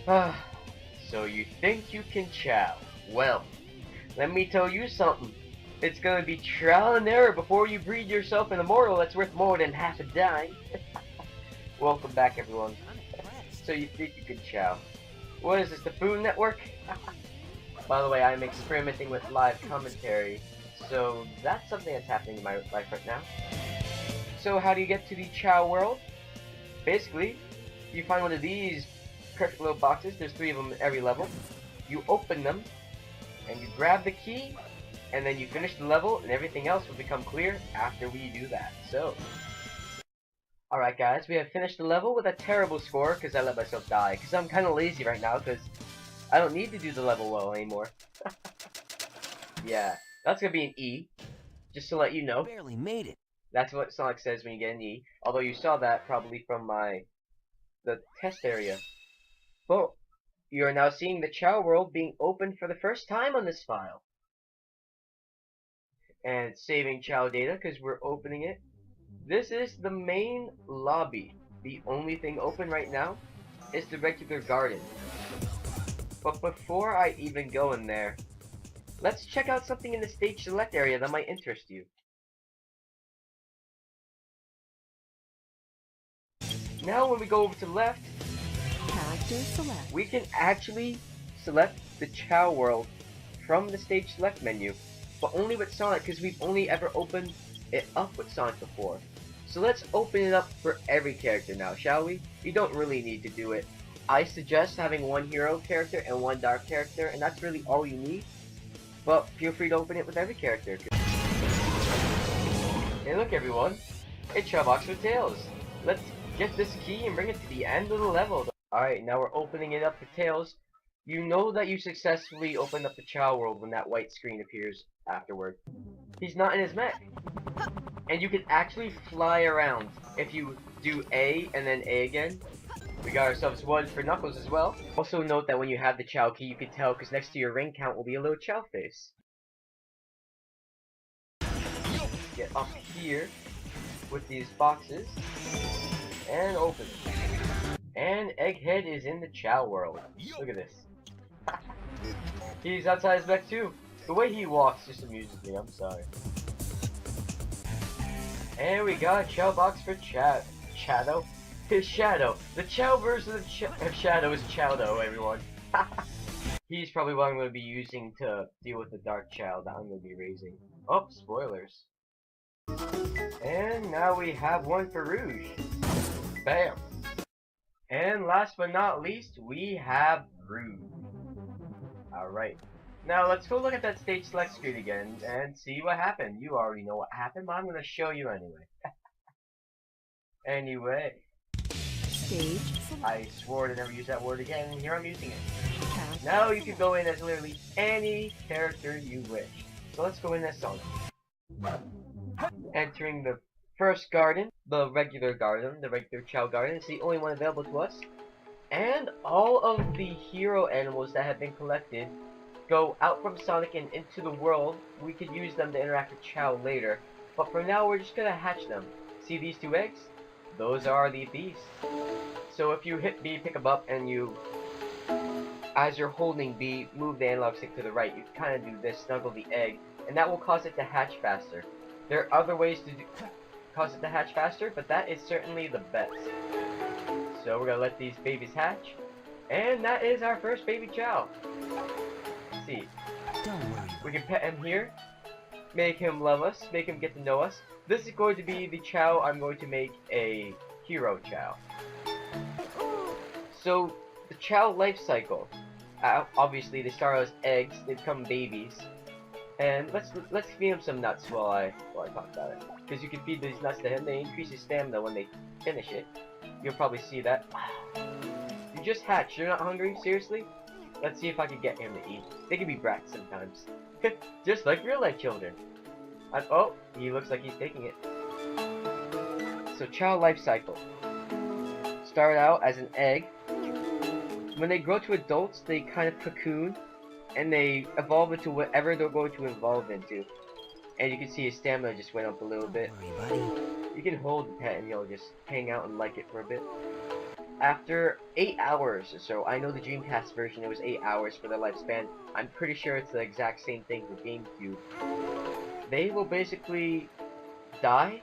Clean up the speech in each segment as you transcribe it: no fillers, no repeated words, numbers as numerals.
Ah, so you think you can chow? Well, let me tell you something. It's gonna be trial and error before you breed yourself an immortal that's worth more than half a dime. Welcome back, everyone. So you think you can chow? What is this, the Food Network? By the way, I'm experimenting with live commentary, so that's something that's happening in my life right now. So how do you get to the Chao world? Basically, you find one of these perfect little boxes. There's 3 of them at every level. You open them, and you grab the key, and then you finish the level, and everything else will become clear after we do that. So, alright guys, we have finished the level with a terrible score, because I let myself die, because I'm kind of lazy right now, because I don't need to do the level well anymore. Yeah, that's going to be an E, just to let you know. Barely made it. That's what Sonic says when you get an E, although you saw that probably from the test area. But you are now seeing the Chao world being opened for the first time on this file. And it's saving Chao data because we're opening it. This is the main lobby. The only thing open right now is the regular garden. But before I even go in there, let's check out something in the stage select area that might interest you. Now when we go over to the left, Character select. we can actually select the Chao world from the stage select menu, but only with Sonic because we've only ever opened it up with Sonic before. So let's open it up for every character now, shall we? You don't really need to do it. I suggest having 1 hero character and 1 dark character, and that's really all you need. But feel free to open it with every character. Hey look everyone, it's Chao Box with Tails. Let's get this key and bring it to the end of the level. Alright, now we're opening it up for Tails. You know that you successfully opened up the Chao world when that white screen appears afterward. He's not in his mech. And you can actually fly around if you do A and then A again. We got ourselves 1 for Knuckles as well. Also note that when you have the Chao key, you can tell because next to your ring count will be a little Chao face. Get up here with these boxes and open it. And Egghead is in the Chao world. Look at this. He's outside his mech too. The way he walks just amuses me, I'm sorry. And we got a Chao box for Shadow. His Shadow. The Chao version of Shadow is Chowdo, everyone. He's probably what I'm going to be using to deal with the Dark Chao that I'm going to be raising. Oh, spoilers. And now we have 1 for Rouge. Bam. And last but not least, we have thru. Alright. Now let's go look at that stage select screen again and see what happened. You already know what happened, but I'm going to show you anyway. Anyway. Stage select. I swore to never use that word again, and here I'm using it. Character Now you can go in as literally any character you wish. So let's go in as Sonic. Entering the first garden, the regular Chao Garden, is the only one available to us. And all of the hero animals that have been collected go out from Sonic and into the world. We could use them to interact with Chao later, but for now we're just gonna hatch them. See these 2 eggs? Those are the beasts. So if you hit B, pick them up, and you, as you're holding B, move the analog stick to the right. You kind of do this, snuggle the egg, and that will cause it to hatch faster. There are other ways to cause it to hatch faster, but that is certainly the best. So we're gonna let these babies hatch, and that is our first baby Chao. Let's see, Don't worry. we can pet him here, make him love us, make him get to know us. This is going to be the Chao I'm going to make a hero Chao. So the Chao life cycle, obviously they start out as eggs, they become babies. And let's feed him some nuts while I talk about it. Because you can feed these nuts to him, they increase his stamina when they finish it. You'll probably see that. You just hatched, you're not hungry? Seriously? Let's see if I can get him to eat. They can be brats sometimes. Just like real life children. Oh, he looks like he's taking it. So Chao life cycle. Start out as an egg. When they grow to adults, they kind of cocoon. And they evolve into whatever they're going to evolve into. And you can see his stamina just went up a little bit. Don't worry, buddy. You can hold the pet and he'll just hang out and like it for a bit. After 8 hours or so, I know the Dreamcast version, it was 8 hours for their lifespan. I'm pretty sure it's the exact same thing for GameCube. They will basically die,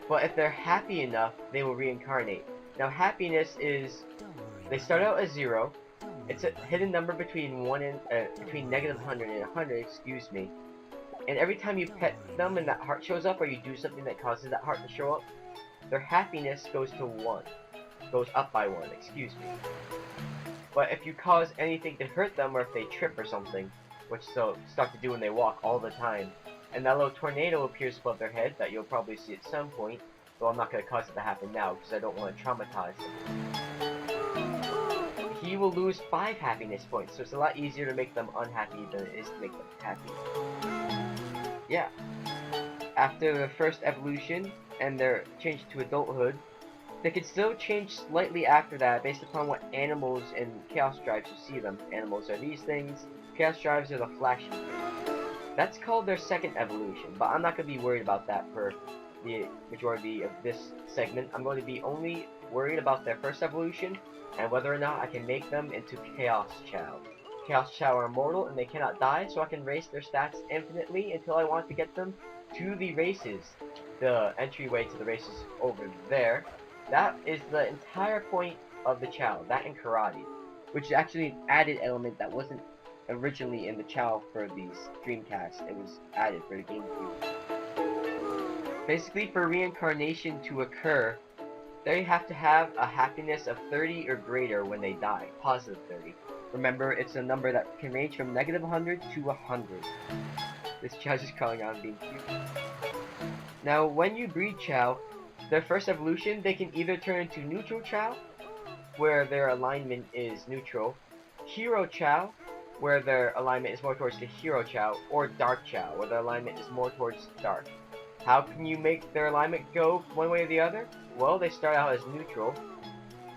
but if they're happy enough, they will reincarnate. Now, happiness is, they start out as 0. It's a hidden number between between -100 and 100, excuse me. And every time you pet them and that heart shows up, or you do something that causes that heart to show up, their happiness goes to 1. Goes up by 1, excuse me. But if you cause anything to hurt them, or if they trip or something, which they'll start to do when they walk all the time, and that little tornado appears above their head that you'll probably see at some point, though I'm not going to cause it to happen now because I don't want to traumatize them. He will lose 5 happiness points, so it's a lot easier to make them unhappy than it is to make them happy. Yeah. After the first evolution, and they're changed to adulthood, they can still change slightly after that based upon what animals and chaos drives you see them. Animals are these things, chaos drives are the flashy things. That's called their second evolution, but I'm not going to be worried about that for the majority of this segment. I'm going to be only worried about their first evolution, and whether or not I can make them into Chaos Chao. Chaos Chao are immortal, and they cannot die, so I can raise their stats infinitely until I want to get them to the races. The entryway to the races over there. That is the entire point of the Chao, that and karate, which is actually an added element that wasn't originally in the Chao for these Dreamcast. It was added for the GameCube. Basically, for reincarnation to occur, they have to have a happiness of 30 or greater when they die, positive 30. Remember, it's a number that can range from -100 to 100. This Chao's just calling out and being cute. Now, when you breed Chao, their first evolution, they can either turn into neutral Chao, where their alignment is neutral, hero Chao, where their alignment is more towards the hero Chao, or dark Chao, where their alignment is more towards dark. How can you make their alignment go one way or the other? Well, they start out as neutral,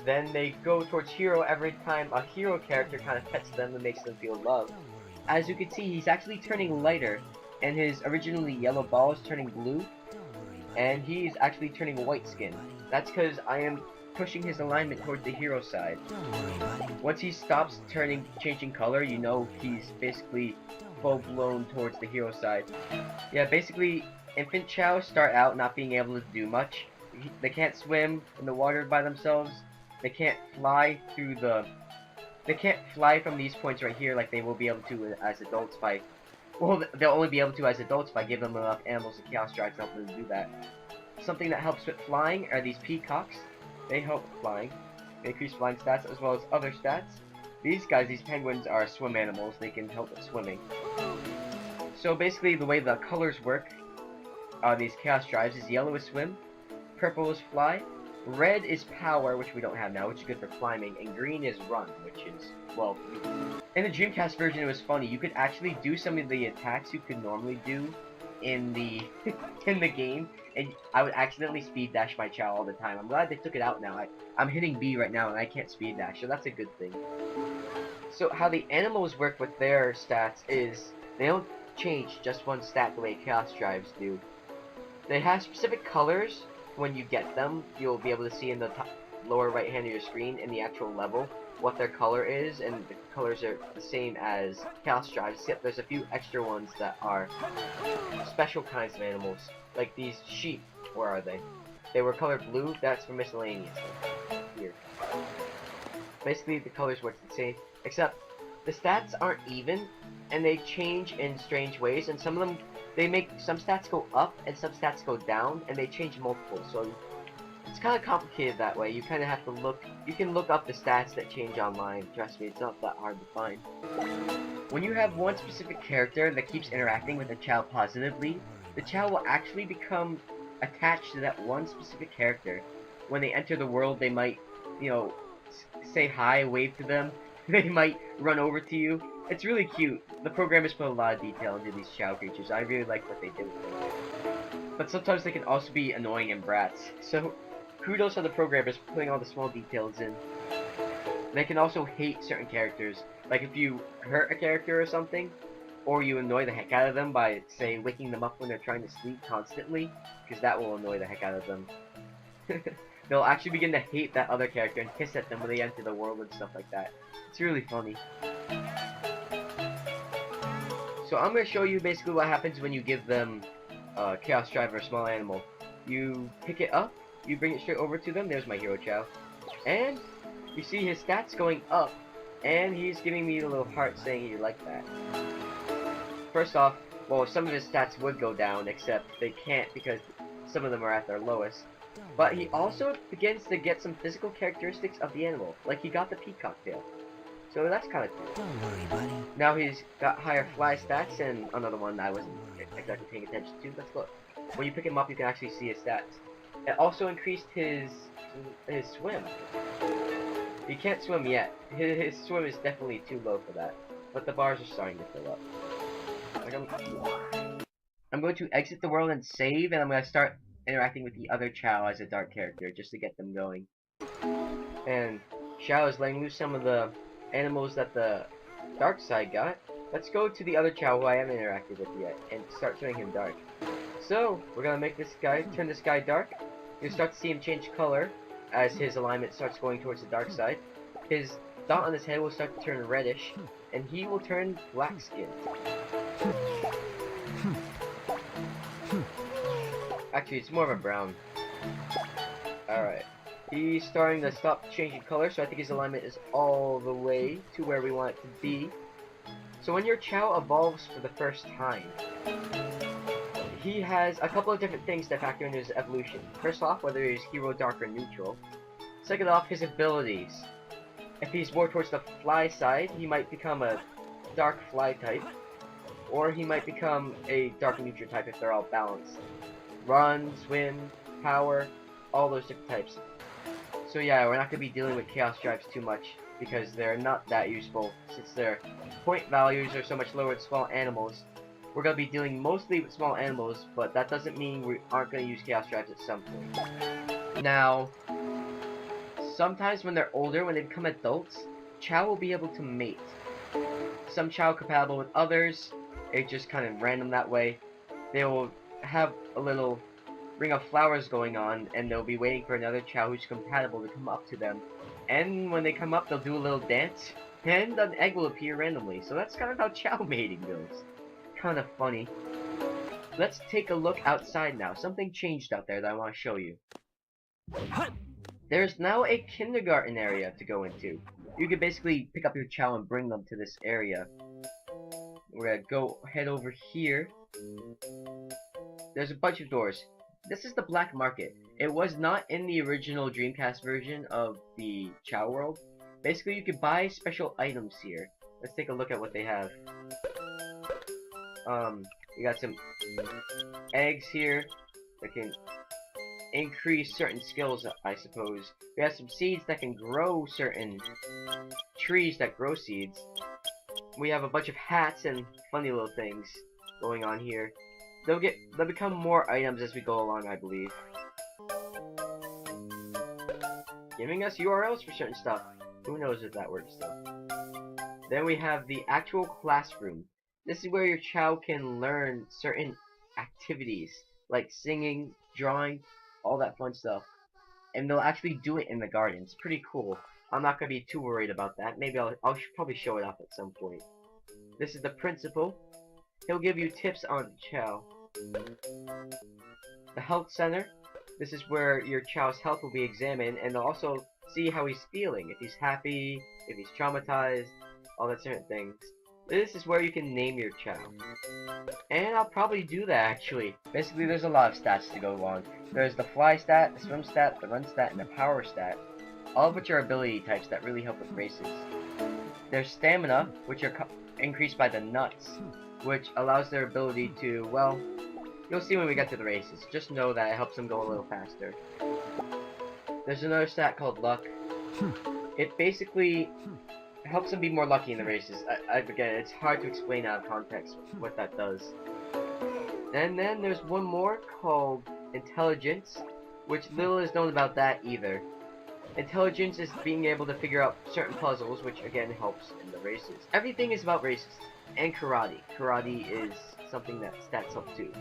then they go towards hero every time a hero character kind of pets them and makes them feel loved. As you can see, he's actually turning lighter, and his originally yellow ball is turning blue, and he's actually turning white skin. That's because I am pushing his alignment towards the hero side. Once he stops changing color, you know he's basically full-blown towards the hero side. Yeah, basically, infant Chao start out not being able to do much. They can't swim in the water by themselves. They can't fly They can't fly from these points right here like they will be able to as adults by... Well, they'll only be able to as adults by giving them enough animals and chaos drives to help them do that. Something that helps with flying are these peacocks. They help with flying. They increase flying stats as well as other stats. These guys, these penguins, are swim animals. They can help with swimming. So basically, the way the colors work on these chaos drives is yellow is swim, purple is fly, red is power, which we don't have now, which is good for climbing, and green is run, which is, well, in the Dreamcast version it was funny. You could actually do some of the attacks you could normally do in the in the game, and I would accidentally speed dash my Chao all the time. I'm glad they took it out now. I'm hitting B right now and I can't speed dash, so that's a good thing. So how the animals work with their stats is they don't change just one stat the way Chaos Drives do. They have specific colors. When you get them, you'll be able to see in the top, lower right hand of your screen in the actual level what their color is, and the colors are the same as Chaos Drives, except there's a few extra ones that are special kinds of animals, like these sheep. Where are they? They were colored blue. That's for miscellaneous. Here. Basically, the colors work the same, except the stats aren't even, and they change in strange ways, and some of them, they make some stats go up and some stats go down, and they change multiple, so it's kind of complicated that way. You kind of have to look, you can look up the stats that change online. Trust me, it's not that hard to find. When you have one specific character that keeps interacting with a Chao positively, the Chao will actually become attached to that one specific character. When they enter the world, they might, you know, say hi, wave to them. They might run over to you. It's really cute. The programmers put a lot of detail into these Chao creatures. I really like what they did with them. But sometimes they can also be annoying and brats. So, kudos to the programmers for putting all the small details in. They can also hate certain characters. Like if you hurt a character or something, or you annoy the heck out of them by, say, waking them up when they're trying to sleep constantly, because that will annoy the heck out of them. they'll actually begin to hate that other character and hiss at them when they enter the world and stuff like that. It's really funny. So I'm going to show you basically what happens when you give them Chaos Driver, small animal. You pick it up, you bring it straight over to them. There's my hero Chao. And you see his stats going up, and he's giving me a little heart saying he liked that. First off, well, some of his stats would go down, except they can't because some of them are at their lowest. But he also begins to get some physical characteristics of the animal, like he got the peacock tail. So that's kind of cool. Don't worry, buddy. Now he's got higher fly stats, and another one I wasn't exactly paying attention to. Let's look. When you pick him up, you can actually see his stats. It also increased his swim. He can't swim yet. His swim is definitely too low for that. But the bars are starting to fill up. Like I'm going to exit the world and save, and I'm going to start interacting with the other Chao as a dark character, just to get them going. And Chao is letting loose some of the animals that the dark side got. Let's go to the other Chao who I haven't interacted with yet, and start turning him dark. So, we're going to make this guy, turn this guy dark. You'll start to see him change color as his alignment starts going towards the dark side. His dot on his head will start to turn reddish, and he will turn black skinned. Actually, it's more of a brown. Alright. He's starting to stop changing color, so I think his alignment is all the way to where we want it to be. So when your Chao evolves for the first time, he has a couple of different things that factor into his evolution. First off, whether he's hero, dark, or neutral. Second off, his abilities. If he's more towards the fly side, he might become a dark fly type, or he might become a dark neutral type if they're all balanced. Run, swim, power, all those different types. So yeah, we're not going to be dealing with Chaos Drives too much, because they're not that useful, since their point values are so much lower with small animals. We're going to be dealing mostly with small animals, but that doesn't mean we aren't going to use Chaos Drives at some point. Now, sometimes when they're older, when they become adults, Chao will be able to mate. Some Chao compatible with others, it's just kind of random that way. They will have a little ring of flowers going on, and they'll be waiting for another Chao who's compatible to come up to them. And when they come up, they'll do a little dance, and an egg will appear randomly. So that's kind of how Chao mating goes. Kind of funny. Let's take a look outside now. Something changed out there that I want to show you. There's now a kindergarten area to go into. You can basically pick up your Chao and bring them to this area. We're gonna head over here. There's a bunch of doors. This is the black market. It was not in the original Dreamcast version of the Chao world. Basically, you can buy special items here. Let's take a look at what they have. We got some eggs here that can increase certain skills, I suppose. We have some seeds that can grow certain trees that grow seeds. We have a bunch of hats and funny little things going on here. They'll become more items as we go along, I believe. Giving us URLs for certain stuff. Who knows if that works though. Then we have the actual classroom. This is where your Chao can learn certain activities, like singing, drawing, all that fun stuff. And they'll actually do it in the garden. It's pretty cool. I'm not going to be too worried about that. Maybe I'll probably show it off at some point. This is the principal. He'll give you tips on Chao. The health center. This is where your Chao's health will be examined, and they'll also see how he's feeling. If he's happy, if he's traumatized, all that certain things. This is where you can name your Chao. And I'll probably do that actually. Basically, there's a lot of stats to go on. There's the fly stat, the swim stat, the run stat, and the power stat. All of which are ability types that really help with races. There's stamina, which are increased by the nuts, which allows their ability to, well, you'll see when we get to the races. Just know that it helps them go a little faster. There's another stat called luck. It basically helps them be more lucky in the races. Again, it's hard to explain out of context what that does. And then there's one more called intelligence, which little is known about that either. Intelligence is being able to figure out certain puzzles, which again helps in the races. Everything is about races. And karate. Karate is something that stats up too.